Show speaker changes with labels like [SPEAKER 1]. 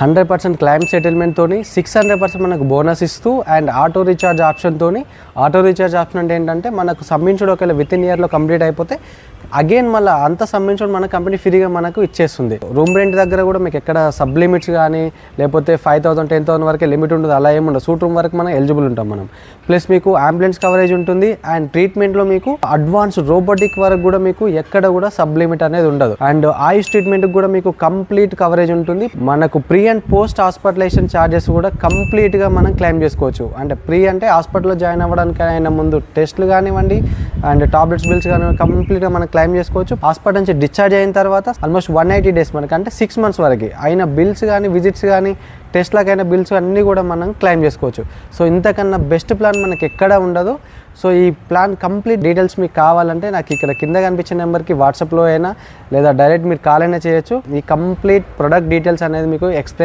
[SPEAKER 1] 100% claim సెటిల్మెంట్తో 600% మనకు bonus ఇస్తూ and auto recharge ఆప్షన్తో. ఆటో రీఛార్జ్ ఆప్షన్ అంటే ఏంటంటే మనకు సబ్మిన్షుడ్ ఒకవేళ వితిన్ ఇయర్లో కంప్లీట్ అయిపోతే అగైన్ మళ్ళీ అంత సబ్మిన్షుడ్ మన కంపెనీ ఫ్రీగా మనకు ఇచ్చేస్తుంది. రూమ్ రెంట్ దగ్గర కూడా మీకు ఎక్కడ సబ్ లిమిట్స్ కానీ లేకపోతే 5,000 10,000 వరకే లిమిట్ ఉంటుంది, అలా ఏముండదు. సూట్ రూమ్ వరకు మనం ఎలిజిబుల్ ఉంటాం మనం. ప్లస్ మీకు అంబులెన్స్ కవరేజ్ ఉంటుంది అండ్ ట్రీట్మెంట్లో మీకు అడ్వాన్స్ రోబోటిక్ వరకు కూడా మీకు ఎక్కడ కూడా సబ్ లిమిట్ అనేది ఉండదు. అండ్ ఆయుష్ ట్రీట్మెంట్కి కూడా మీకు కంప్లీట్ కవరేజ్ ఉంటుంది. మనకు pre and post hospitalization charges కూడా కంప్లీట్గా మనం క్లెయిమ్ చేసుకోవచ్చు. అంటే ప్రీ అంటే హాస్పిటల్లో జాయిన్ అవ్వడానికి అయిన ముందు టెస్ట్లు కానివ్వండి అండ్ టాబ్లెట్స్ బిల్స్ కానివ్వండి కంప్లీట్గా మనం క్లెయిమ్ చేసుకోవచ్చు. హాస్పిటల్ నుంచి డిశ్చార్జ్ అయిన తర్వాత ఆల్మోస్ట్ 180 days మనకి అంటే 6 months వరకు అయిన బిల్స్ కానీ విజిట్స్ కానీ టెస్ట్లకైనా బిల్స్ అన్నీ కూడా మనం క్లెయిమ్ చేసుకోవచ్చు. సో ఇంతకన్నా బెస్ట్ ప్లాన్ మనకి ఎక్కడా ఉండదు. సో ఈ ప్లాన్ కంప్లీట్ డీటెయిల్స్ మీకు కావాలంటే నాకు ఇక్కడ కింద కనిపించిన నెంబర్కి వాట్సాప్లో అయినా లేదా డైరెక్ట్ మీరు కాల్ అయినా చేయొచ్చు. ఈ కంప్లీట్ ప్రొడక్ట్ డీటెయిల్స్ అనేది మీకు ఎక్స్ప్లెయిన్